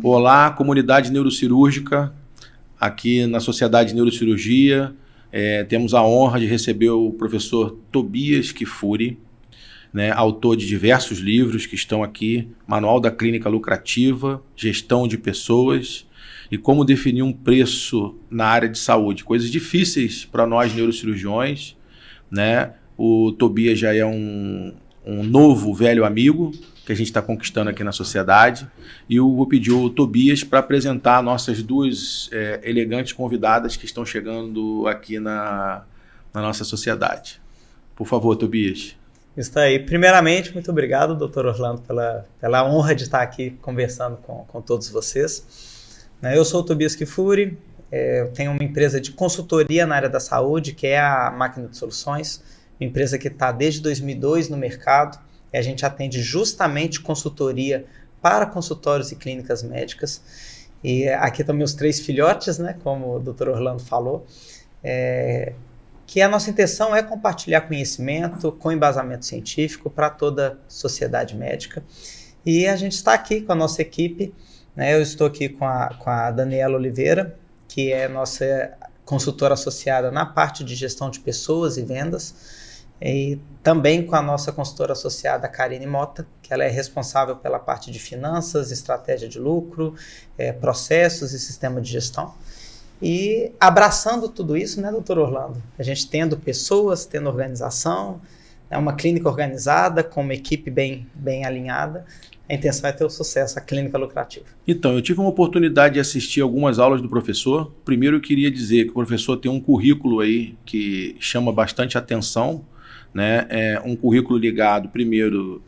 Olá, comunidade neurocirúrgica, aqui na Sociedade de Neurocirurgia. Temos a honra de receber o professor Tobias Kfouri, né, autor de diversos livros que estão aqui: Manual da Clínica Lucrativa, Gestão de Pessoas e Como Definir um Preço na Área de Saúde. Coisas difíceis para nós neurocirurgiões, né? O Tobias já é um novo, velho amigo que a gente está conquistando aqui na sociedade. E eu vou pedir o Tobias para apresentar nossas duas elegantes convidadas que estão chegando aqui na nossa sociedade. Por favor, Tobias. Isso aí. Primeiramente, muito obrigado, Dr. Orlando, pela honra de estar aqui conversando com todos vocês. Eu sou o Tobias Kfouri, eu tenho uma empresa de consultoria na área da saúde, que é a Máquina de Soluções, uma empresa que está desde 2002 no mercado, e a gente atende justamente consultoria para consultórios e clínicas médicas. E aqui estão meus 3 filhotes, né, como o Dr. Orlando falou, que a nossa intenção é compartilhar conhecimento com embasamento científico para toda a sociedade médica. E a gente está aqui com a nossa equipe, né, eu estou aqui com a Daniela Oliveira, que é nossa consultora associada na parte de gestão de pessoas e vendas, e também com a nossa consultora associada, Karine Mota, que ela é responsável pela parte de finanças, estratégia de lucro, processos e sistema de gestão. E abraçando tudo isso, né, doutor Orlando? A gente tendo pessoas, tendo organização, uma clínica organizada, com uma equipe bem alinhada, a intenção é ter o sucesso, a clínica lucrativa. Então, eu tive uma oportunidade de assistir algumas aulas do professor. Primeiro, eu queria dizer que o professor tem um currículo aí que chama bastante atenção, né? É um currículo ligado, primeiro,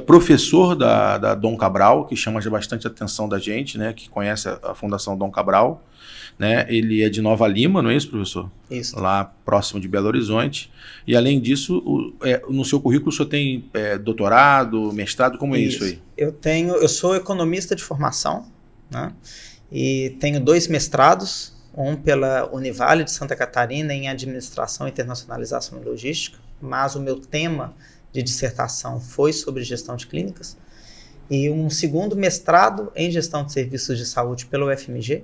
professor da Dom Cabral, que chama bastante atenção da gente, né? Que conhece a Fundação Dom Cabral, né? Ele é de Nova Lima, não é isso, professor? Isso. Lá próximo de Belo Horizonte. E além disso, no seu currículo o senhor tem doutorado, mestrado, como é isso aí? Eu sou economista de formação, né? E tenho 2 mestrados, um pela Univale de Santa Catarina em Administração, Internacionalização e Logística, mas o meu tema de dissertação foi sobre gestão de clínicas, e um segundo mestrado em Gestão de Serviços de Saúde pela UFMG,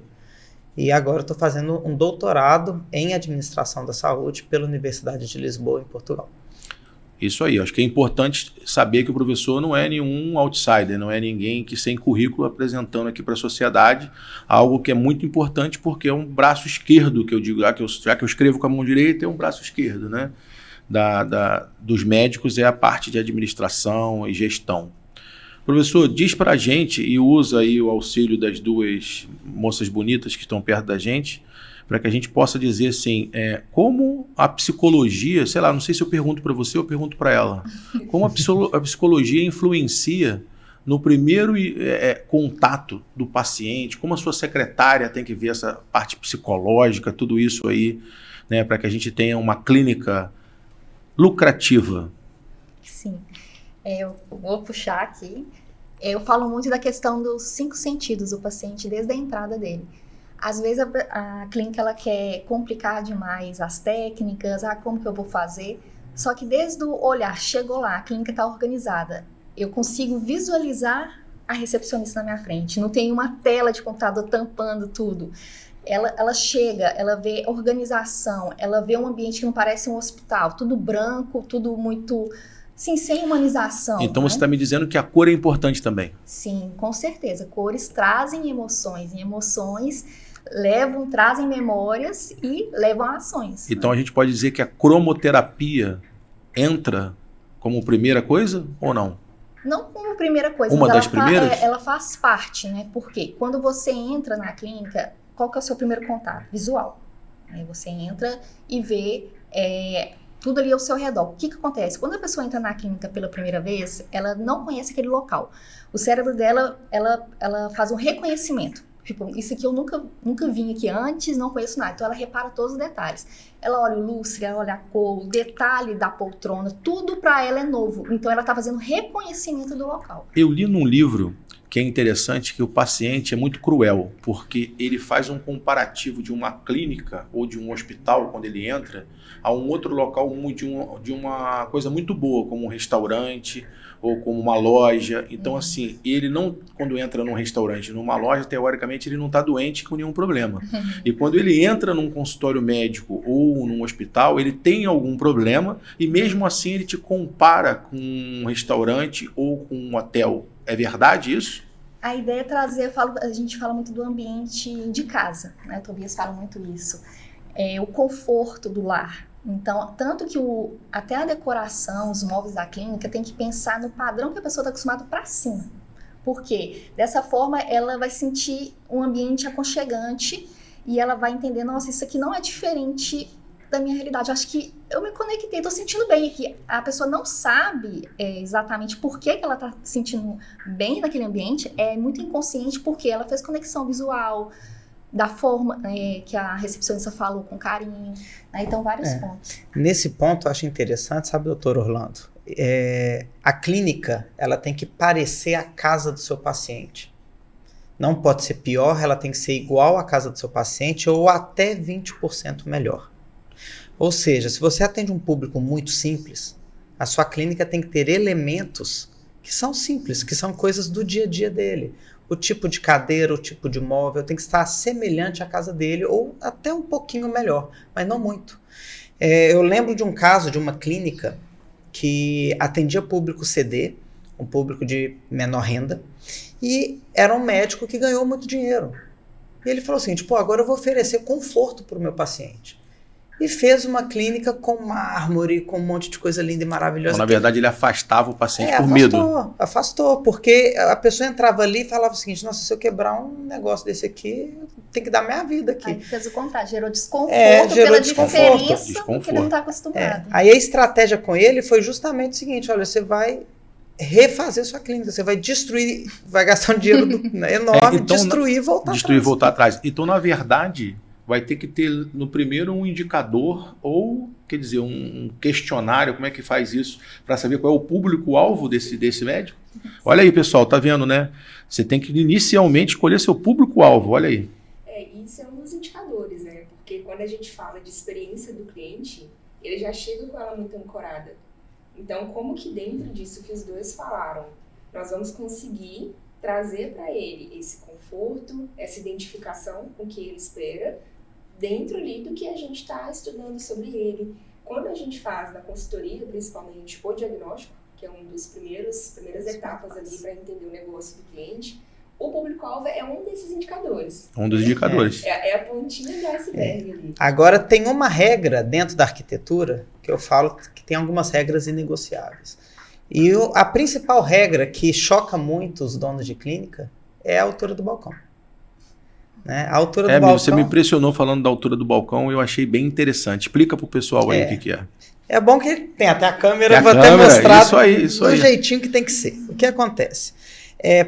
e agora estou fazendo um doutorado em Administração da Saúde pela Universidade de Lisboa, em Portugal. Isso aí, acho que é importante saber que o professor não é nenhum outsider, não é ninguém que sem currículo apresentando aqui para a sociedade algo que é muito importante, porque é um braço esquerdo, que eu digo, já que eu escrevo com a mão direita, é um braço esquerdo, né? Dos médicos é a parte de administração e gestão. Professor, diz para a gente, e usa aí o auxílio das 2 moças bonitas que estão perto da gente, para que a gente possa dizer assim, como a psicologia, sei lá, não sei se eu pergunto para você ou pergunto para ela, como a psicologia influencia no primeiro contato do paciente, como a sua secretária tem que ver essa parte psicológica, tudo isso aí, né, para que a gente tenha uma clínica lucrativa. Sim, eu vou puxar aqui. Eu falo muito da questão dos 5 sentidos do paciente desde a entrada dele. Às vezes a clínica ela quer complicar demais as técnicas, como que eu vou fazer? Só que desde o olhar, chegou lá, a clínica está organizada, eu consigo visualizar a recepcionista na minha frente, não tem uma tela de computador tampando tudo. Ela chega, ela vê organização, ela vê um ambiente que não parece um hospital, tudo branco, tudo muito, sim, sem humanização. Então, né? Você está me dizendo que a cor é importante também? Sim, com certeza. Cores trazem emoções, e emoções trazem memórias e levam a ações. Então, né? A gente pode dizer que a cromoterapia entra como primeira coisa ou não? Não como primeira coisa, uma mas das primeiras? Ela faz parte, né? Porque quando você entra na clínica, qual que é o seu primeiro contato? Visual. Aí você entra e vê tudo ali ao seu redor. O que acontece? Quando a pessoa entra na clínica pela primeira vez, ela não conhece aquele local. O cérebro dela, ela faz um reconhecimento. Tipo, isso aqui eu nunca vim aqui antes, não conheço nada. Então ela repara todos os detalhes. Ela olha o lustre, ela olha a cor, o detalhe da poltrona, tudo para ela é novo. Então ela está fazendo reconhecimento do local. Eu li num livro que é interessante, que o paciente é muito cruel, porque ele faz um comparativo de uma clínica ou de um hospital, quando ele entra, a um outro local de uma coisa muito boa, como um restaurante ou como uma loja. Então, assim, ele não, quando entra num restaurante, numa loja, teoricamente, ele não está doente com nenhum problema. E quando ele entra num consultório médico ou num hospital, ele tem algum problema e mesmo assim ele te compara com um restaurante ou com um hotel. É verdade isso? A ideia é trazer, a gente fala muito do ambiente de casa, né? O Tobias fala muito isso. O conforto do lar. Então, tanto que até a decoração, os móveis da clínica, tem que pensar no padrão que a pessoa está acostumada para cima. Por quê? Dessa forma, ela vai sentir um ambiente aconchegante e ela vai entender, nossa, isso aqui não é diferente da minha realidade. Acho que eu me conectei, estou sentindo bem aqui. A pessoa não sabe exatamente por que ela está se sentindo bem naquele ambiente, é muito inconsciente porque ela fez conexão visual, da forma que a recepcionista falou com carinho, né? Então vários pontos. Nesse ponto eu acho interessante, sabe, doutor Orlando? A clínica, ela tem que parecer a casa do seu paciente. Não pode ser pior, ela tem que ser igual à casa do seu paciente ou até 20% melhor. Ou seja, se você atende um público muito simples, a sua clínica tem que ter elementos que são simples, que são coisas do dia a dia dele. O tipo de cadeira, o tipo de móvel tem que estar semelhante à casa dele ou até um pouquinho melhor, mas não muito. Eu lembro de um caso de uma clínica que atendia público CD, um público de menor renda, e era um médico que ganhou muito dinheiro. E ele falou assim, agora eu vou oferecer conforto para o meu paciente. E fez uma clínica com mármore, com um monte de coisa linda e maravilhosa. Então, na verdade, ele afastava o paciente por medo. Afastou, porque a pessoa entrava ali e falava o seguinte, nossa, se eu quebrar um negócio desse aqui, tem que dar minha vida aqui. Aí fez o contrário, gerou desconforto pela diferença que ele não está acostumado. Aí a estratégia com ele foi justamente o seguinte, olha, você vai refazer sua clínica, você vai destruir, vai gastar um dinheiro enorme, então, destruir e voltar atrás. Voltar atrás. Então, na verdade, vai ter que ter no primeiro um indicador ou, quer dizer, um questionário, como é que faz isso, para saber qual é o público-alvo desse médico. Olha aí, pessoal, tá vendo, né? Você tem que inicialmente escolher seu público-alvo, olha aí. Isso é um dos indicadores, né? Porque quando a gente fala de experiência do cliente, ele já chega com ela muito ancorada. Então, como que dentro disso que os dois falaram, nós vamos conseguir trazer para ele esse conforto, essa identificação com o que ele espera, dentro ali do que a gente está estudando sobre ele. Quando a gente faz na consultoria, principalmente o diagnóstico, que é uma das primeiras etapas ali para entender o negócio do cliente, o público-alvo é um desses indicadores. Um dos indicadores. É a pontinha do iceberg ali. Agora, tem uma regra dentro da arquitetura, que eu falo que tem algumas regras inegociáveis. E a principal regra que choca muito os donos de clínica é a altura do balcão. Né? A altura do balcão... Você me impressionou falando da altura do balcão e eu achei bem interessante. Explica pro pessoal aí o que é. É bom que tem até a câmera, eu vou até mostrar do jeitinho que tem que ser. O que acontece?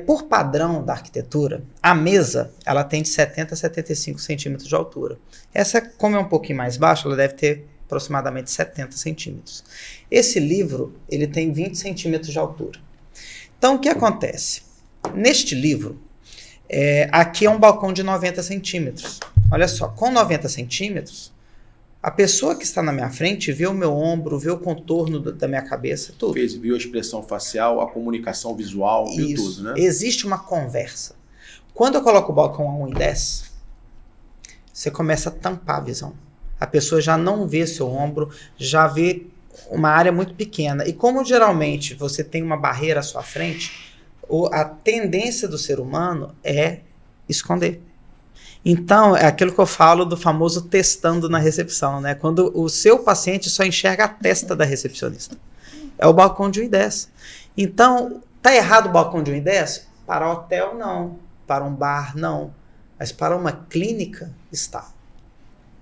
Por padrão da arquitetura, a mesa ela tem de 70 a 75 centímetros de altura. Essa, como é um pouquinho mais baixa, ela deve ter aproximadamente 70 centímetros. Esse livro ele tem 20 centímetros de altura. Então, o que acontece? Neste livro, aqui é um balcão de 90 centímetros. Olha só, com 90 centímetros, a pessoa que está na minha frente vê o meu ombro, vê o contorno da minha cabeça, tudo. Viu a expressão facial, a comunicação visual, viu tudo, né? Existe uma conversa. Quando eu coloco o balcão a 1,10, você começa a tampar a visão. A pessoa já não vê seu ombro, já vê uma área muito pequena. E como geralmente você tem uma barreira à sua frente, a tendência do ser humano é esconder. Então, é aquilo que eu falo do famoso testando na recepção, né? Quando o seu paciente só enxerga a testa da recepcionista. É o balcão de 1,10. Então, tá errado o balcão de 1,10? Para hotel, não. Para um bar, não. Mas para uma clínica, está.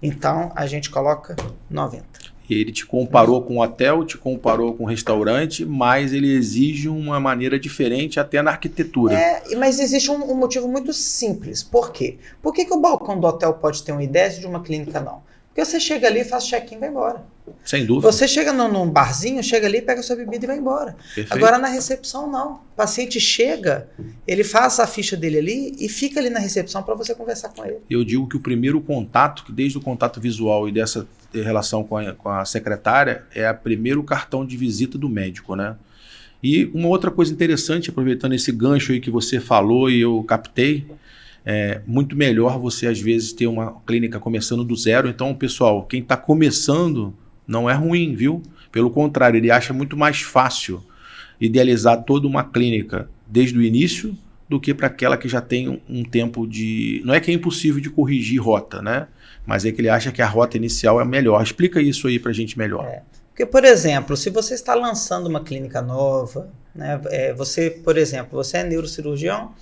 Então, a gente coloca 90. Ele te comparou com hotel, te comparou com restaurante, mas ele exige uma maneira diferente até na arquitetura. Mas existe um motivo muito simples. Por quê? Por que o balcão do hotel pode ter 1,10 e de uma clínica não? Porque você chega ali, faz check-in e vai embora. Sem dúvida. Você chega num barzinho, chega ali, pega sua bebida e vai embora. Perfeito. Agora na recepção não. O paciente chega, ele faz a ficha dele ali e fica ali na recepção para você conversar com ele. Eu digo que o primeiro contato, que desde o contato visual e dessa relação com a secretária, é o primeiro cartão de visita do médico, né? E uma outra coisa interessante, aproveitando esse gancho aí que você falou e eu captei, é muito melhor você às vezes ter uma clínica começando do zero. Então, pessoal, quem está começando não é ruim, viu? Pelo contrário, ele acha muito mais fácil idealizar toda uma clínica desde o início do que para aquela que já tem um tempo de... Não é que é impossível de corrigir rota, né? Mas é que ele acha que a rota inicial é melhor. Explica isso aí para a gente melhor. Porque, por exemplo, se você está lançando uma clínica nova, né, você, por exemplo, você é neurocirurgião,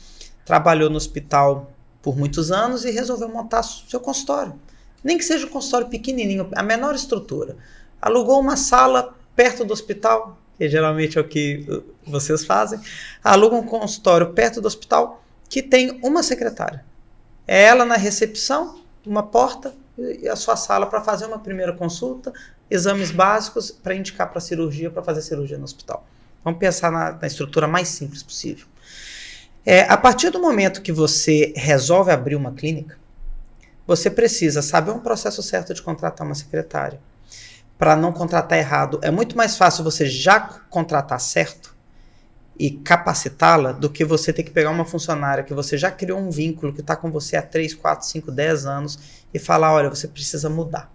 trabalhou no hospital por muitos anos e resolveu montar seu consultório. Nem que seja um consultório pequenininho, a menor estrutura. Alugou uma sala perto do hospital, que geralmente é o que vocês fazem. Aluga um consultório perto do hospital que tem uma secretária. É ela na recepção, uma porta e a sua sala para fazer uma primeira consulta, exames básicos para indicar para cirurgia, para fazer cirurgia no hospital. Vamos pensar na estrutura mais simples possível. A partir do momento que você resolve abrir uma clínica, você precisa saber um processo certo de contratar uma secretária. Para não contratar errado, é muito mais fácil você já contratar certo e capacitá-la do que você ter que pegar uma funcionária que você já criou um vínculo, que está com você há 3, 4, 5, 10 anos e falar, olha, você precisa mudar.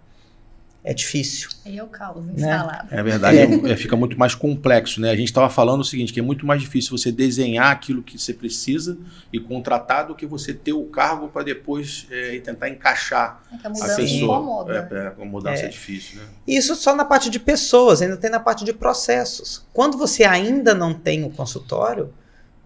É difícil. Aí é o caos instalado. É verdade, fica muito mais complexo, né? A gente estava falando o seguinte, que é muito mais difícil você desenhar aquilo que você precisa e contratar do que você ter o cargo para depois tentar encaixar que a mudança incomoda. A mudança é difícil, né? Isso só na parte de pessoas, ainda tem na parte de processos. Quando você ainda não tem o consultório,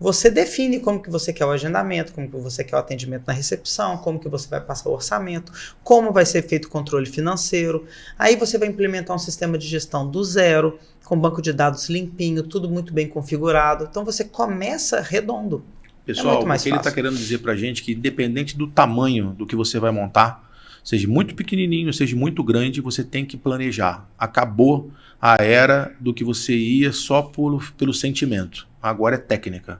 você define como que você quer o agendamento, como que você quer o atendimento na recepção, como que você vai passar o orçamento, como vai ser feito o controle financeiro. Aí você vai implementar um sistema de gestão do zero, com banco de dados limpinho, tudo muito bem configurado. Então você começa redondo. Pessoal, o que ele está querendo dizer para a gente é que independente do tamanho do que você vai montar, seja muito pequenininho, seja muito grande, você tem que planejar. Acabou a era do que você ia só pelo sentimento. Agora é técnica.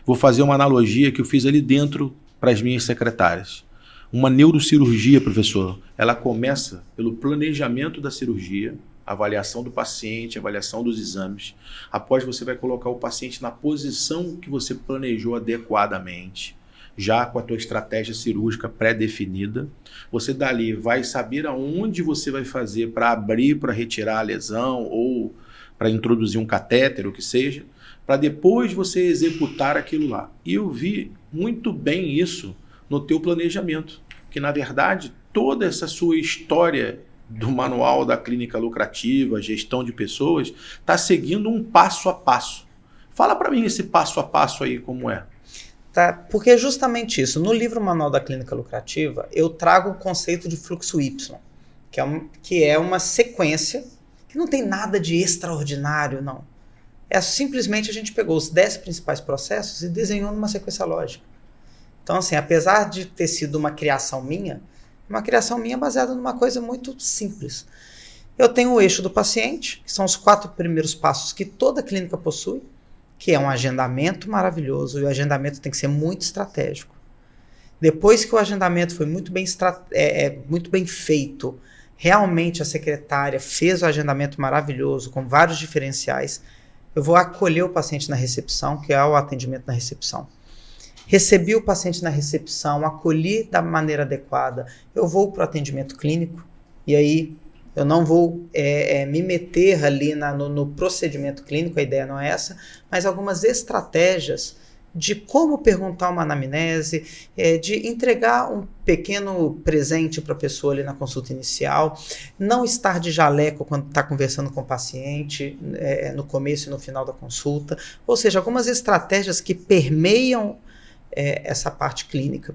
Vou fazer uma analogia que eu fiz ali dentro para as minhas secretárias. Uma neurocirurgia, professor, ela começa pelo planejamento da cirurgia, avaliação do paciente, avaliação dos exames. Após você vai colocar o paciente na posição que você planejou adequadamente, já com a tua estratégia cirúrgica pré-definida. Você dali vai saber aonde você vai fazer para abrir, para retirar a lesão ou para introduzir um catéter, o que seja, para depois você executar aquilo lá. E eu vi muito bem isso no teu planejamento, que na verdade toda essa sua história do manual da clínica lucrativa, gestão de pessoas, está seguindo um passo a passo. Fala para mim esse passo a passo aí como é. Tá, porque é justamente isso. No livro Manual da Clínica Lucrativa, eu trago o conceito de fluxo Y, que é uma sequência que não tem nada de extraordinário, não. Simplesmente a gente pegou os 10 principais processos e desenhou numa sequência lógica. Então, assim, apesar de ter sido uma criação minha baseada numa coisa muito simples. Eu tenho o eixo do paciente, que são os 4 primeiros passos que toda clínica possui, que é um agendamento maravilhoso, e o agendamento tem que ser muito estratégico. Depois que o agendamento foi muito bem feito, realmente a secretária fez o agendamento maravilhoso, com vários diferenciais, eu vou acolher o paciente na recepção, que é o atendimento na recepção. Recebi o paciente na recepção, acolhi da maneira adequada, eu vou para o atendimento clínico, e aí eu não vou me meter ali no procedimento clínico, a ideia não é essa, mas algumas estratégias de como perguntar uma anamnese, de entregar um pequeno presente para a pessoa ali na consulta inicial, não estar de jaleco quando está conversando com o paciente, no começo e no final da consulta, ou seja, algumas estratégias que permeiam essa parte clínica.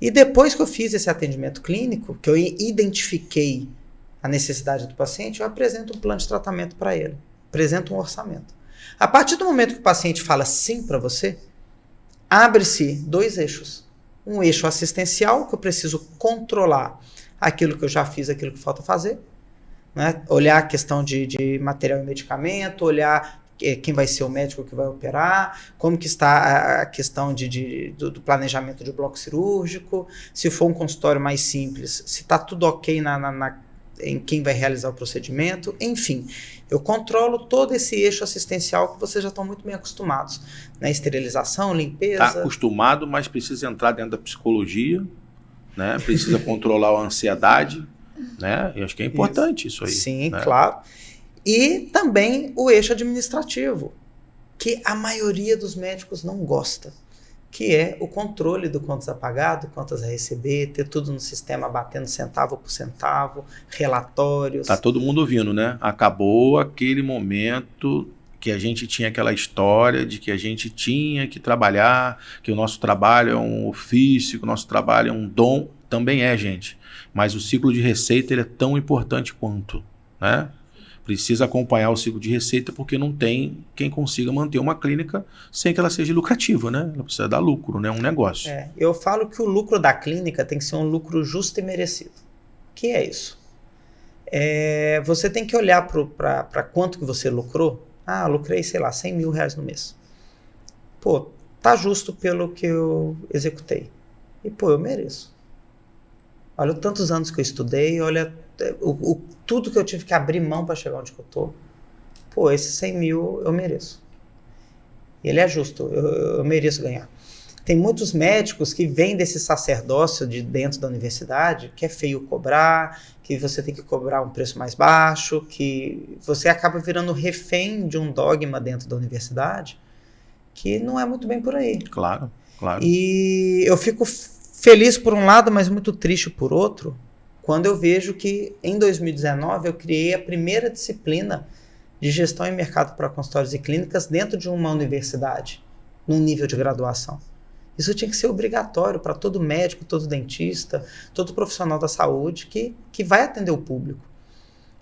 E depois que eu fiz esse atendimento clínico, que eu identifiquei a necessidade do paciente, eu apresento um plano de tratamento para ele, apresento um orçamento. A partir do momento que o paciente fala sim para você, abre-se 2 eixos. Um eixo assistencial, que eu preciso controlar aquilo que eu já fiz, aquilo que falta fazer, né? Olhar a questão de material e medicamento, olhar quem vai ser o médico que vai operar, como que está a questão do planejamento de bloco cirúrgico, se for um consultório mais simples, se está tudo ok em quem vai realizar o procedimento, enfim, eu controlo todo esse eixo assistencial que vocês já estão muito bem acostumados, né? Esterilização, limpeza. Está acostumado, mas precisa entrar dentro da psicologia, né? Precisa controlar a ansiedade, né? Eu acho que é importante isso aí. Sim, né? Claro. E também o eixo administrativo, que a maioria dos médicos não gosta, que é o controle do contas a pagar, do contas a receber, ter tudo no sistema batendo centavo por centavo, relatórios. Tá todo mundo ouvindo, né? Acabou aquele momento que a gente tinha aquela história de que a gente tinha que trabalhar, que o nosso trabalho é um ofício, que o nosso trabalho é um dom. Também é, gente. Mas o ciclo de receita ele é tão importante quanto, né? Precisa acompanhar o ciclo de receita porque não tem quem consiga manter uma clínica sem que ela seja lucrativa, né? Ela precisa dar lucro, né? Um negócio. Eu falo que o lucro da clínica tem que ser um lucro justo e merecido. O que é isso? Você tem que olhar para quanto que você lucrou. Ah, lucrei, sei lá, 100 mil reais no mês. Pô, tá justo pelo que eu executei. E, pô, eu mereço. Olha tantos anos que eu estudei, olha tudo que eu tive que abrir mão para chegar onde eu tô. Pô, esses 100 mil eu mereço. Ele é justo, eu mereço ganhar. Tem muitos médicos que vêm desse sacerdócio de dentro da universidade, que é feio cobrar, que você tem que cobrar um preço mais baixo, que você acaba virando refém de um dogma dentro da universidade, que não é muito bem por aí. Claro. E eu fico feliz por um lado, mas muito triste por outro, quando eu vejo que em 2019 eu criei a primeira disciplina de gestão e mercado para consultórios e clínicas dentro de uma universidade, num nível de graduação. Isso tinha que ser obrigatório para todo médico, todo dentista, todo profissional da saúde que vai atender o público.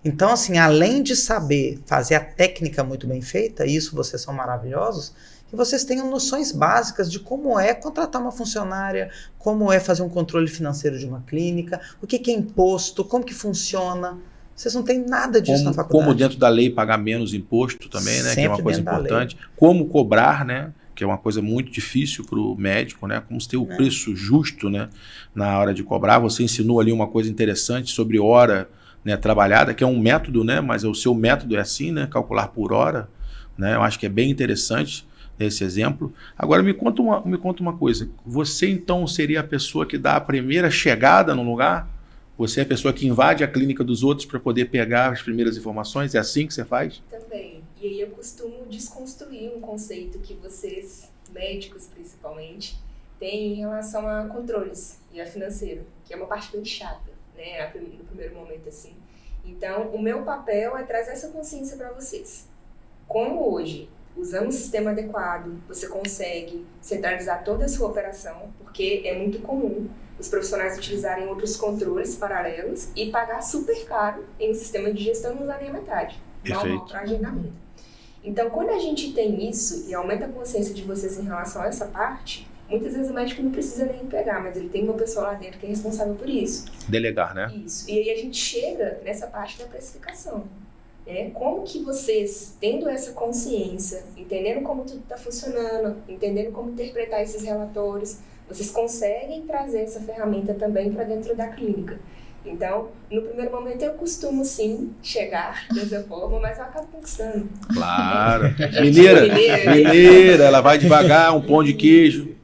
Então, assim, além de saber fazer a técnica muito bem feita, e isso vocês são maravilhosos, que vocês tenham noções básicas de como é contratar uma funcionária, como é fazer um controle financeiro de uma clínica, o que é imposto, como que funciona. Vocês não têm nada disso na faculdade. Como dentro da lei pagar menos imposto também, né? Sempre que é uma coisa importante. Como cobrar, né? Que é uma coisa muito difícil para o médico, né? Como ter o preço justo, né? Na hora de cobrar. Você ensinou ali uma coisa interessante sobre hora, né, trabalhada, que é um método, né? Mas o seu método é assim, né? Calcular por hora, né? Eu acho que é bem interessante esse exemplo. Agora me conta uma coisa. Você então seria a pessoa que dá a primeira chegada no lugar? Você é a pessoa que invade a clínica dos outros para poder pegar as primeiras informações? É assim que você faz? Também. E aí eu costumo desconstruir um conceito que vocês, médicos principalmente, têm em relação a controles e a financeiro, que é uma parte bem chata, né, no primeiro momento assim. Então, o meu papel é trazer essa consciência para vocês. Como hoje, usando um sistema adequado, você consegue centralizar toda a sua operação, porque é muito comum os profissionais utilizarem outros controles paralelos e pagar super caro em um sistema de gestão e não usar nem a metade. Normal para agendamento. Então, quando a gente tem isso e aumenta a consciência de vocês em relação a essa parte, muitas vezes o médico não precisa nem pegar, mas ele tem uma pessoa lá dentro que é responsável por isso. Delegar, né? Isso. E aí a gente chega nessa parte da precificação. Como que vocês, tendo essa consciência, entendendo como tudo está funcionando, entendendo como interpretar esses relatórios, vocês conseguem trazer essa ferramenta também para dentro da clínica. Então, no primeiro momento eu costumo sim chegar dessa forma, mas eu acabo conquistando. Claro. Mineira, ela vai devagar, um pão de queijo,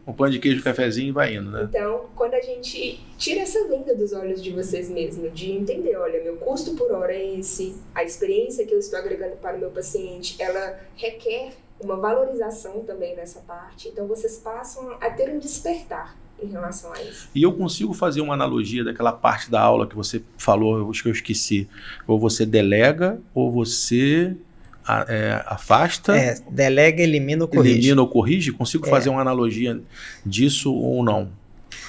cafezinho e vai indo, né? Então, quando a gente tira essa venda dos olhos de vocês mesmos, de entender, olha, meu custo por hora é esse, a experiência que eu estou agregando para o meu paciente, ela requer uma valorização também nessa parte. Então, vocês passam a ter um despertar em relação a isso. E eu consigo fazer uma analogia daquela parte da aula que você falou, eu acho que eu esqueci. Ou você delega, ou você afasta. Delega, elimina ou corrige. Elimina ou corrige? Consigo fazer uma analogia disso ou não?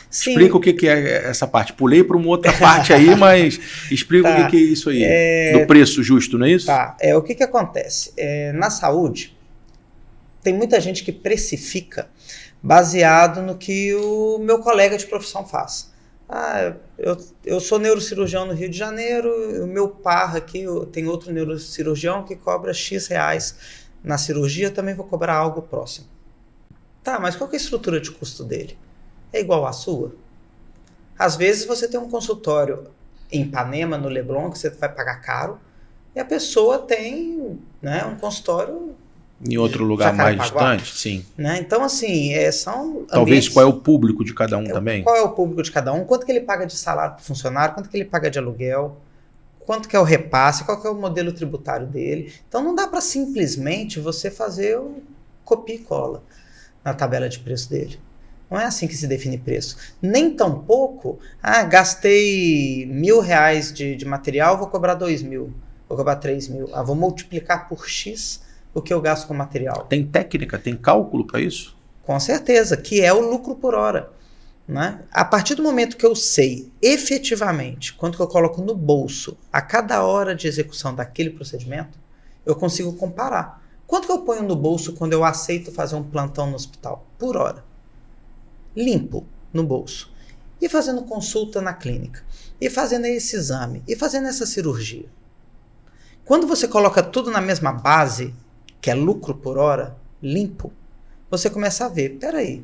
Sim. Explica o que é essa parte. Pulei para uma outra parte aí, mas explica o que é isso aí. Do preço justo, não é isso? Tá. O que acontece? Na saúde, tem muita gente que precifica baseado no que o meu colega de profissão faz. Eu sou neurocirurgião no Rio de Janeiro, o meu par aqui, tem outro neurocirurgião que cobra X reais na cirurgia, eu também vou cobrar algo próximo. Tá, mas qual que é a estrutura de custo dele? É igual à sua? Às vezes você tem um consultório em Ipanema, no Leblon, que você vai pagar caro, e a pessoa tem, né, um consultório em outro lugar mais distante, sim. Né? Então, assim, são talvez ambientes... qual é o público de cada um também? Qual é o público de cada um? Quanto que ele paga de salário para o funcionário? Quanto que ele paga de aluguel? Quanto que é o repasse? Qual que é o modelo tributário dele? Então, não dá para simplesmente você fazer o copia e cola na tabela de preço dele. Não é assim que se define preço. Nem tampouco, gastei R$1.000 de material, vou cobrar 2.000, vou cobrar 3.000. Vou multiplicar por X o que eu gasto com material. Tem técnica, tem cálculo para isso? Com certeza, que é o lucro por hora. Né? A partir do momento que eu sei efetivamente quanto que eu coloco no bolso a cada hora de execução daquele procedimento, eu consigo comparar. Quanto que eu ponho no bolso quando eu aceito fazer um plantão no hospital? Por hora. Limpo no bolso. E fazendo consulta na clínica. E fazendo esse exame. E fazendo essa cirurgia. Quando você coloca tudo na mesma base, que é lucro por hora, limpo, você começa a ver, peraí,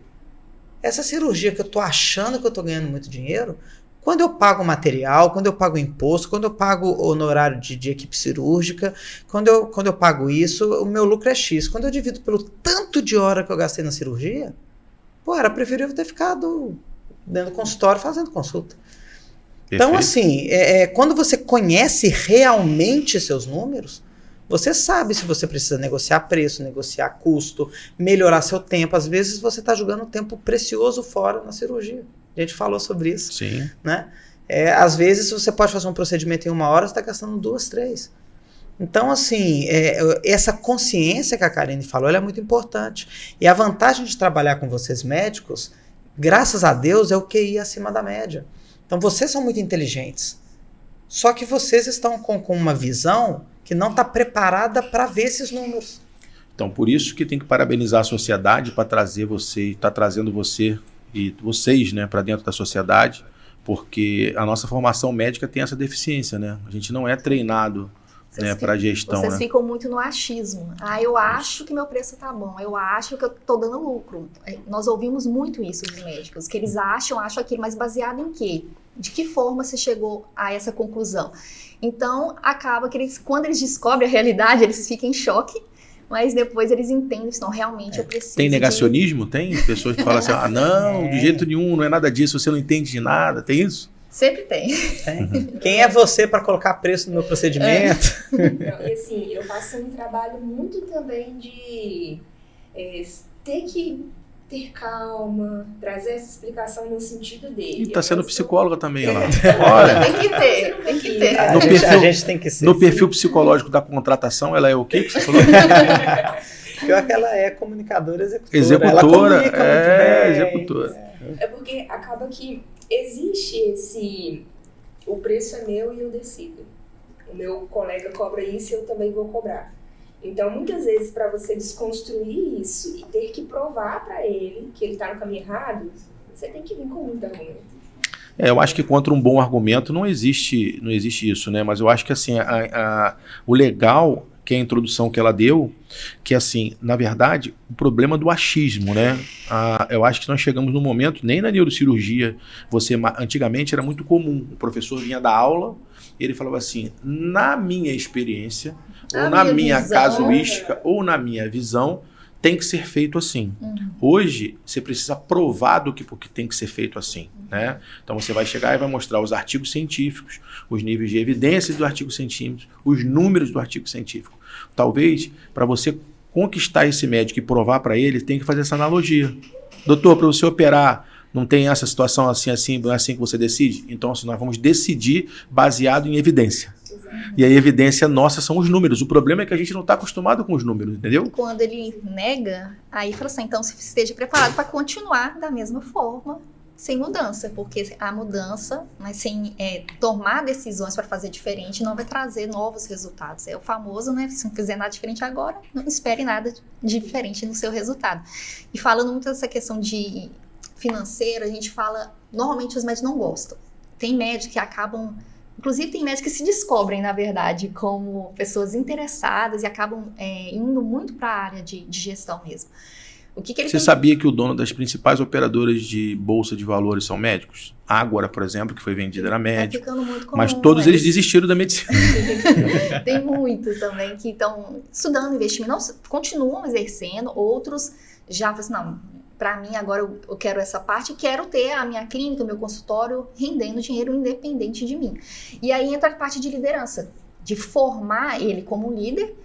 essa cirurgia que eu estou achando que eu estou ganhando muito dinheiro, quando eu pago material, quando eu pago imposto, quando eu pago honorário de equipe cirúrgica, quando eu pago isso, o meu lucro é X. Quando eu divido pelo tanto de hora que eu gastei na cirurgia, era preferível ter ficado dentro do consultório fazendo consulta. Perfeito. Então, assim, quando você conhece realmente seus números, você sabe se você precisa negociar preço, negociar custo, melhorar seu tempo. Às vezes você está jogando um tempo precioso fora na cirurgia. A gente falou sobre isso. Sim. Né? Às vezes você pode fazer um procedimento em 1 hora, você está gastando 2, 3. Então, assim, essa consciência que a Karine falou, ela é muito importante. E a vantagem de trabalhar com vocês médicos, graças a Deus, é o QI acima da média. Então, vocês são muito inteligentes. Só que vocês estão com uma visão que não está preparada para ver esses números. Então, por isso que tem que parabenizar a sociedade para trazer você, está trazendo você e vocês, né, para dentro da sociedade, porque a nossa formação médica tem essa deficiência, né? A gente não é treinado, né, para gestão. Vocês, né, ficam muito no achismo. Eu acho que meu preço tá bom, eu acho que eu tô dando lucro. Nós ouvimos muito isso dos médicos, que eles acham aquilo, mas baseado em quê? De que forma você chegou a essa conclusão? Então, acaba que quando eles descobrem a realidade, eles ficam em choque, mas depois eles entendem, senão realmente eu preciso. Tem negacionismo? Tem pessoas que falam assim, não, de jeito nenhum, não é nada disso, você não entende de nada, tem isso? Sempre tem. Quem é você para colocar preço no meu procedimento? Não, e assim, eu faço um trabalho muito também de ter que ter calma, trazer essa explicação no sentido dele. E está sendo psicóloga também, lá. Olha, tem que ter. A gente tem que ser. No perfil psicológico da contratação, ela é o quê que você falou? Pior que ela é comunicadora executora. Executora, ela executora. É porque acaba que existe o preço é meu e eu decido. O meu colega cobra isso e eu também vou cobrar. Então, muitas vezes, para você desconstruir isso e ter que provar para ele que ele está no caminho errado, você tem que vir com muito argumento. Eu acho que contra um bom argumento não existe isso, né? Mas eu acho que assim, o legal, que é a introdução que ela deu, que assim, na verdade, o problema do achismo, né? Eu acho que nós chegamos num momento, nem na neurocirurgia, antigamente era muito comum, o professor vinha dar aula, ele falava assim, na minha experiência, ou na minha casuística, ou na minha visão, tem que ser feito assim. Hoje, você precisa provar porque tem que ser feito assim, né? Então, você vai chegar e vai mostrar os artigos científicos, os níveis de evidência do artigo científico, os números do artigo científico. Talvez, para você conquistar esse médico e provar para ele, tem que fazer essa analogia. Doutor, para você operar, não tem essa situação assim, não é assim que você decide? Então, assim, nós vamos decidir baseado em evidência. E a evidência nossa são os números. O problema é que a gente não está acostumado com os números, entendeu? Quando ele nega, aí fala assim, então se esteja preparado para continuar da mesma forma, sem mudança, porque a mudança, mas sem tomar decisões para fazer diferente, não vai trazer novos resultados. É o famoso, né? Se não fizer nada diferente agora, não espere nada de diferente no seu resultado. E falando muito dessa questão de financeiro, a gente fala, normalmente os médicos não gostam. Tem médicos que acabam, inclusive tem médicos que se descobrem, na verdade, como pessoas interessadas e acabam indo muito para a área de gestão mesmo. Você sabia que o dono das principais operadoras de bolsa de valores são médicos? A Ágora, por exemplo, que foi vendida era médico. Ficando muito comum, mas todos eles desistiram da medicina. Tem muitos também que estão estudando investimento, não, continuam exercendo, outros já falam assim, não, para mim agora eu quero essa parte, quero ter a minha clínica, o meu consultório rendendo dinheiro independente de mim. E aí entra a parte de liderança, de formar ele como líder,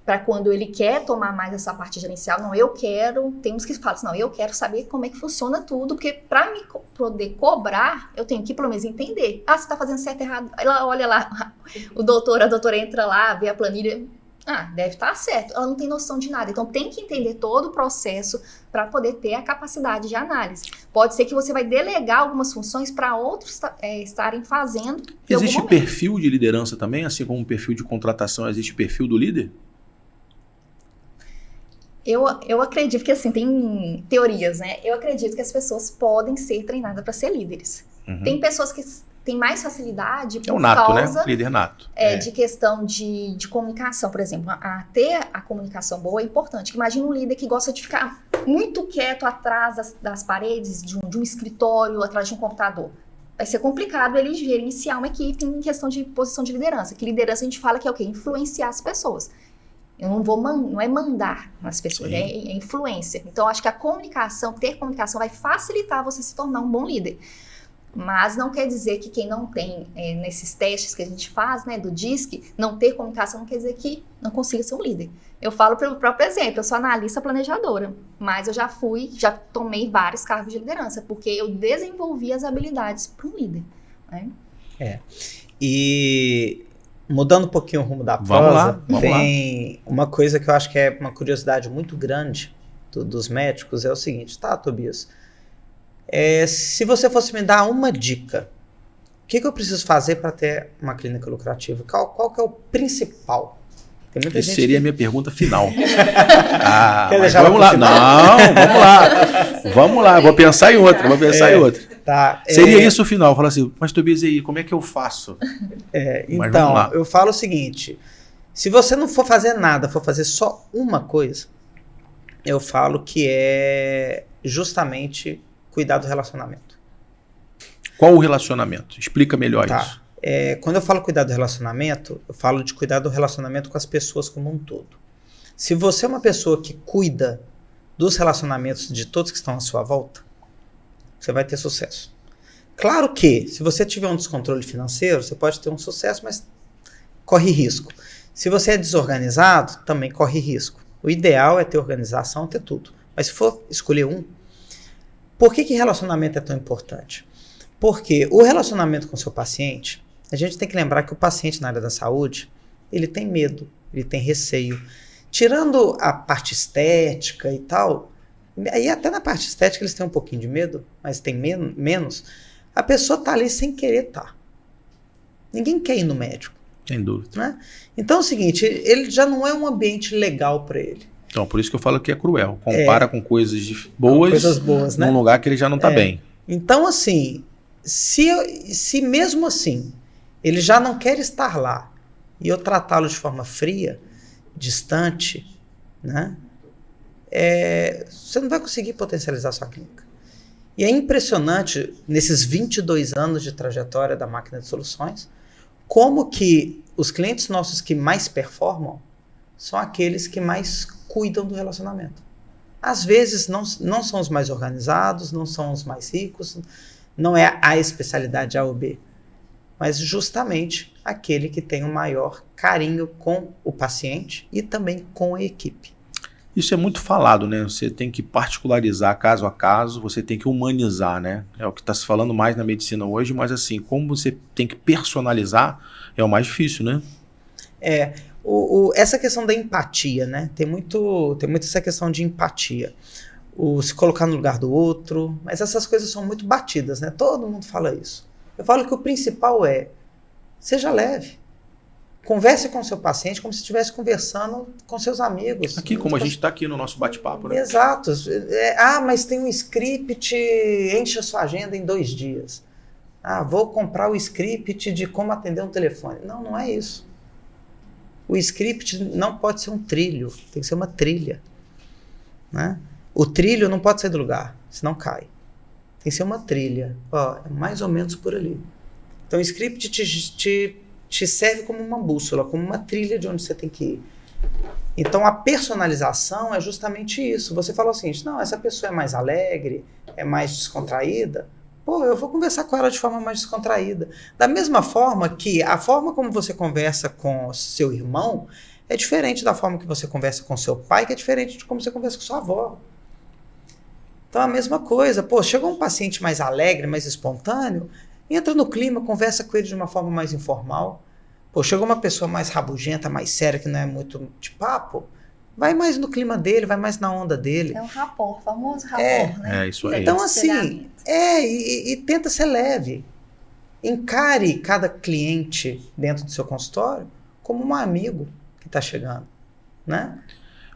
para quando ele quer tomar mais essa parte gerencial, não, eu quero, temos que falar assim, não, eu quero saber como é que funciona tudo, porque para me poder cobrar, eu tenho que pelo menos entender. Ah, você está fazendo certo ou errado? Ela olha lá, a doutora entra lá, vê a planilha, deve estar certo. Ela não tem noção de nada, então tem que entender todo o processo para poder ter a capacidade de análise. Pode ser que você vai delegar algumas funções para outros estarem fazendo. Existe perfil de liderança também, assim como um perfil de contratação, existe perfil do líder? Eu acredito que, assim, tem teorias, né? Eu acredito que as pessoas podem ser treinadas para ser líderes. Uhum. Tem pessoas que têm mais facilidade por nato, causa... né? Líder nato. De questão de comunicação, por exemplo. Ter a comunicação boa é importante. Imagina um líder que gosta de ficar muito quieto atrás das paredes de um escritório, atrás de um computador. Vai ser complicado ele gerenciar uma equipe em questão de posição de liderança. Que liderança a gente fala que é o quê? Influenciar as pessoas. Eu não vou não é mandar nas pessoas, é influência. Então, acho que ter comunicação vai facilitar você se tornar um bom líder. Mas não quer dizer que quem não tem, nesses testes que a gente faz, né, do DISC, não ter comunicação não quer dizer que não consiga ser um líder. Eu falo pelo próprio exemplo, eu sou analista planejadora, mas eu já tomei vários cargos de liderança, porque eu desenvolvi as habilidades para um líder. Né? E... mudando um pouquinho o rumo da prosa, tem uma coisa que eu acho que é uma curiosidade muito grande dos médicos, é o seguinte, tá, Tobias? Se você fosse me dar uma dica, o que eu preciso fazer para ter uma clínica lucrativa? Qual que é o principal? Tem muita gente seria a minha pergunta final. Vamos lá. Não, vamos lá. Vou pensar em outra. Tá, seria isso o final. Falar assim, mas Tobias, e aí, como é que eu faço? Então, eu falo o seguinte, se você não for fazer nada, for fazer só uma coisa, eu falo que é justamente cuidar do relacionamento. Qual o relacionamento? Explica melhor isso. Quando eu falo cuidar do relacionamento, eu falo de cuidar do relacionamento com as pessoas como um todo. Se você é uma pessoa que cuida dos relacionamentos de todos que estão à sua volta, você vai ter sucesso. Claro que, se você tiver um descontrole financeiro, você pode ter um sucesso, mas corre risco. Se você é desorganizado, também corre risco. O ideal é ter organização, ter tudo. Mas se for escolher um, por que relacionamento é tão importante? Porque o relacionamento com o seu paciente, a gente tem que lembrar que o paciente na área da saúde, ele tem medo, ele tem receio. Tirando a parte estética e tal, aí até na parte estética eles têm um pouquinho de medo, mas tem menos, a pessoa está ali sem querer estar. Ninguém quer ir no médico. Sem dúvida. Né? Então é o seguinte, ele já não é um ambiente legal para ele. Então, por isso que eu falo que é cruel. Compara com coisas boas, né? Num lugar que ele já não está bem. Então, assim, se mesmo assim ele já não quer estar lá e eu tratá-lo de forma fria, distante, né? Você não vai conseguir potencializar a sua clínica. E é impressionante, nesses 22 anos de trajetória da Máquina de Soluções, como que os clientes nossos que mais performam são aqueles que mais cuidam do relacionamento. Às vezes não são os mais organizados, não são os mais ricos, não é a especialidade A ou B, mas justamente aquele que tem o maior carinho com o paciente e também com a equipe. Isso é muito falado, né? Você tem que particularizar caso a caso, você tem que humanizar, né? É o que está se falando mais na medicina hoje, mas assim, como você tem que personalizar, é o mais difícil, né? Essa questão da empatia, né? Tem muito essa questão de empatia. Se colocar no lugar do outro, mas essas coisas são muito batidas, né? Todo mundo fala isso. Eu falo que o principal seja leve. Converse com o seu paciente como se estivesse conversando com seus amigos. Aqui, como a gente está aqui no nosso bate-papo, né? Exato. Mas tem um script, enche a sua agenda em 2 dias. Vou comprar o script de como atender um telefone. Não é isso. O script não pode ser um trilho, tem que ser uma trilha. Né? O trilho não pode sair do lugar, senão cai. Tem que ser uma trilha. É mais ou menos por ali. Então o script te serve como uma bússola, como uma trilha de onde você tem que ir. Então a personalização é justamente isso. Você fala o seguinte, não, essa pessoa é mais alegre, é mais descontraída, eu vou conversar com ela de forma mais descontraída. Da mesma forma que a forma como você conversa com seu irmão é diferente da forma que você conversa com seu pai, que é diferente de como você conversa com sua avó. Então a mesma coisa. Chegou um paciente mais alegre, mais espontâneo, entra no clima, conversa com ele de uma forma mais informal. Chegou uma pessoa mais rabugenta, mais séria, que não é muito de papo, vai mais no clima dele, vai mais na onda dele. É um rapport, famoso rapport, né? É isso aí. Então assim, e tenta ser leve. Encare cada cliente dentro do seu consultório como um amigo que está chegando, né?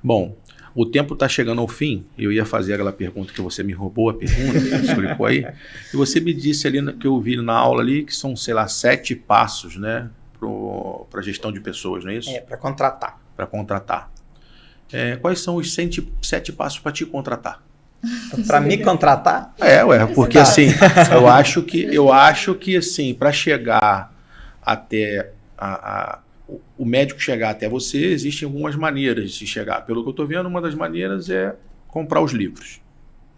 Bom, o tempo está chegando ao fim. Eu ia fazer aquela pergunta que você me roubou a pergunta, que você explicou aí. E você me disse ali, que eu vi na aula ali, que são, 7 passos, né? Para gestão de pessoas, não é isso? Para contratar. Para contratar. Quais são os 7 passos para te contratar? Para me contratar? Porque assim, eu acho que assim, para chegar até o médico chegar até você, existem algumas maneiras de chegar. Pelo que eu estou vendo, uma das maneiras é comprar os livros,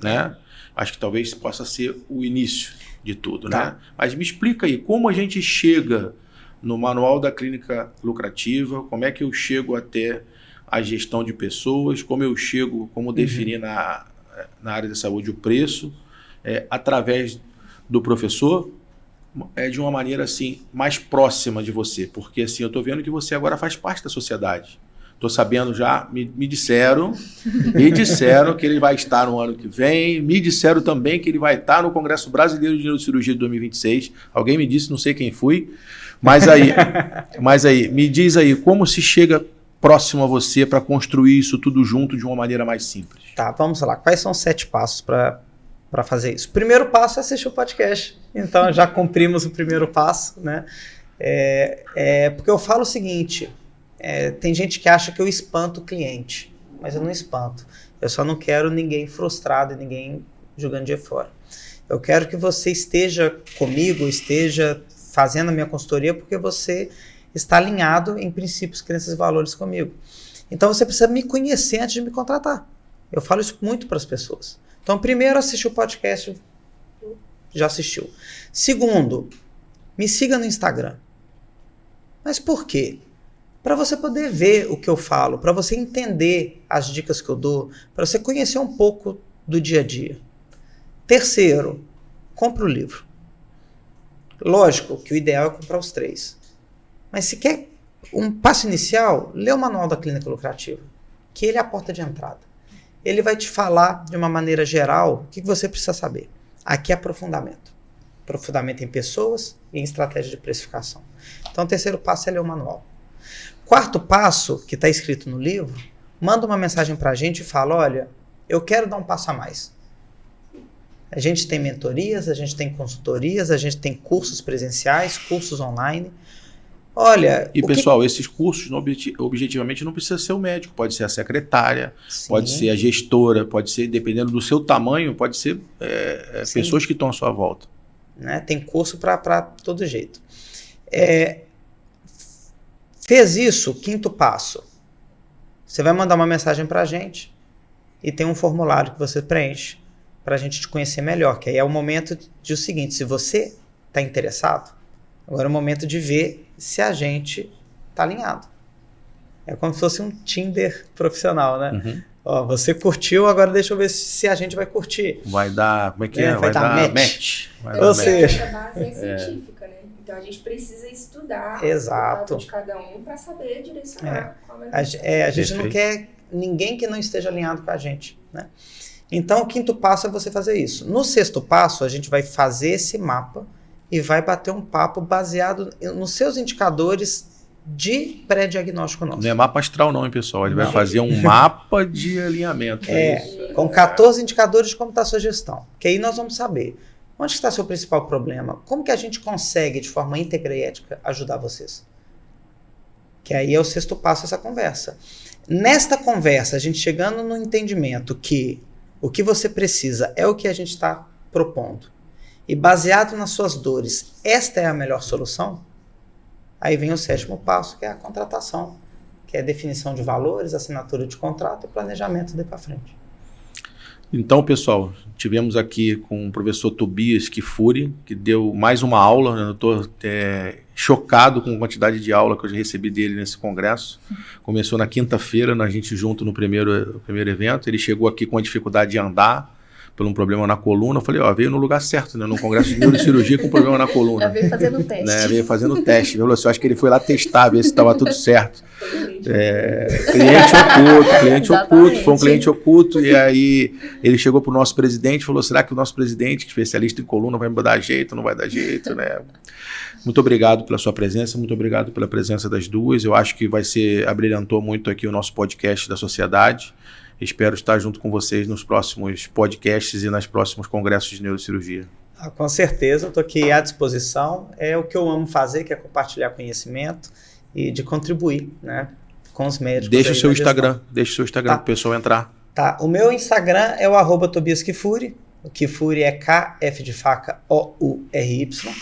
né? Acho que talvez possa ser o início de tudo, né? Mas me explica aí, como a gente chega no manual da clínica lucrativa, como é que eu chego até a gestão de pessoas, como definir na área da saúde o preço, através do professor, de uma maneira assim, mais próxima de você, porque assim, eu estou vendo que você agora faz parte da sociedade. Estou sabendo já, me disseram que ele vai estar no ano que vem, me disseram também que ele vai estar no Congresso Brasileiro de Neurocirurgia de 2026, alguém me disse, não sei quem foi, mas aí, me diz aí, como se chega próximo a você para construir isso tudo junto de uma maneira mais simples? Vamos lá, quais são os 7 passos para fazer isso? O primeiro passo é assistir o podcast, então já cumprimos o primeiro passo, né? Porque eu falo o seguinte, tem gente que acha que eu espanto o cliente, mas eu não espanto. Eu só não quero ninguém frustrado e ninguém jogando de fora. Eu quero que você esteja comigo, esteja fazendo a minha consultoria, porque você está alinhado em princípios, crenças e valores comigo. Então você precisa me conhecer antes de me contratar. Eu falo isso muito para as pessoas. Então, primeiro, assistir o podcast, já assistiu. Segundo, me siga no Instagram. Mas por quê? Para você poder ver o que eu falo, para você entender as dicas que eu dou, para você conhecer um pouco do dia a dia. Terceiro, compre o livro. Lógico que o ideal é comprar os 3. Mas se quer um passo inicial, lê o manual da clínica lucrativa, que ele é a porta de entrada. Ele vai te falar de uma maneira geral o que você precisa saber. Aqui é aprofundamento. Aprofundamento em pessoas e em estratégia de precificação. Então o terceiro passo é ler o manual. Quarto passo, que está escrito no livro, manda uma mensagem para a gente e fala, olha, eu quero dar um passo a mais. A gente tem mentorias, a gente tem consultorias, a gente tem cursos presenciais, cursos online. Olha, e pessoal, esses cursos objetivamente não precisa ser o médico, pode ser a secretária, sim, pode ser a gestora, pode ser, dependendo do seu tamanho, pode ser pessoas que estão à sua volta. Né? Tem curso para todo jeito. Fez isso, quinto passo. Você vai mandar uma mensagem para a gente e tem um formulário que você preenche para a gente te conhecer melhor, que aí é o momento de o seguinte, se você está interessado, agora é o momento de ver se a gente está alinhado. É como se fosse um Tinder profissional, né? Uhum. Ó, você curtiu, agora deixa eu ver se a gente vai curtir. Vai dar, como é que é? Vai dar match. Ou seja... A base é científica, né? Então a gente precisa estudar exato, o de cada um para saber direcionar. A gente não quer ninguém que não esteja alinhado com a gente, né? Então o quinto passo é você fazer isso. No sexto passo, a gente vai fazer esse mapa e vai bater um papo baseado nos seus indicadores de pré-diagnóstico nosso. Não é mapa astral não, hein, pessoal? Ele vai fazer um mapa de alinhamento. Com 14 indicadores de como está a sua gestão. Que aí nós vamos saber onde está seu principal problema, como que a gente consegue, de forma íntegra e ética, ajudar vocês. Que aí é o 6º passo dessa conversa. Nesta conversa, a gente chegando no entendimento que o que você precisa é o que a gente está propondo, e baseado nas suas dores, esta é a melhor solução, aí vem o 7º passo, que é a contratação, que é a definição de valores, assinatura de contrato e planejamento daí para frente. Então, pessoal, tivemos aqui com o professor Tobias Kifuri, que deu mais uma aula, né? Eu estou chocado com a quantidade de aula que eu já recebi dele nesse congresso. Começou na quinta-feira, a gente junto no primeiro evento, ele chegou aqui com a dificuldade de andar, por um problema na coluna. Eu falei, veio no lugar certo, né? No congresso de neurocirurgia com problema na coluna. Já veio fazendo o teste. Né? Veio fazendo o teste. Eu acho que ele foi lá testar, ver se estava tudo certo. Cliente oculto, foi um cliente oculto, e aí ele chegou para o nosso presidente e falou, será que o nosso presidente, especialista em coluna, vai dar jeito, não vai dar jeito, né? Muito obrigado pela sua presença, muito obrigado pela presença das duas. Eu acho que abrilhantou muito aqui o nosso podcast da sociedade. Espero estar junto com vocês nos próximos podcasts e nos próximos congressos de neurocirurgia. Com certeza, eu estou aqui à disposição. É o que eu amo fazer, que é compartilhar conhecimento e de contribuir, né, com os médicos. Deixa o seu Instagram, para o pessoal entrar. Tá, o meu Instagram é o @Tobias Kifuri. O Kifuri é K-F de faca O-U-R-Y.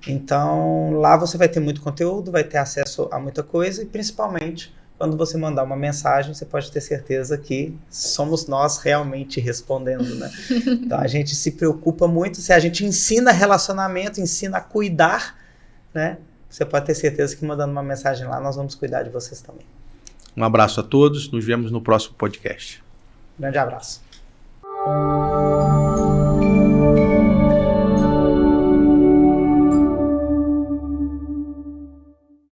Então, lá você vai ter muito conteúdo, vai ter acesso a muita coisa e, principalmente, quando você mandar uma mensagem, você pode ter certeza que somos nós realmente respondendo, né? Então, a gente se preocupa muito. Se a gente ensina relacionamento, ensina a cuidar, né? Você pode ter certeza que mandando uma mensagem lá, nós vamos cuidar de vocês também. Um abraço a todos. Nos vemos no próximo podcast. Grande abraço.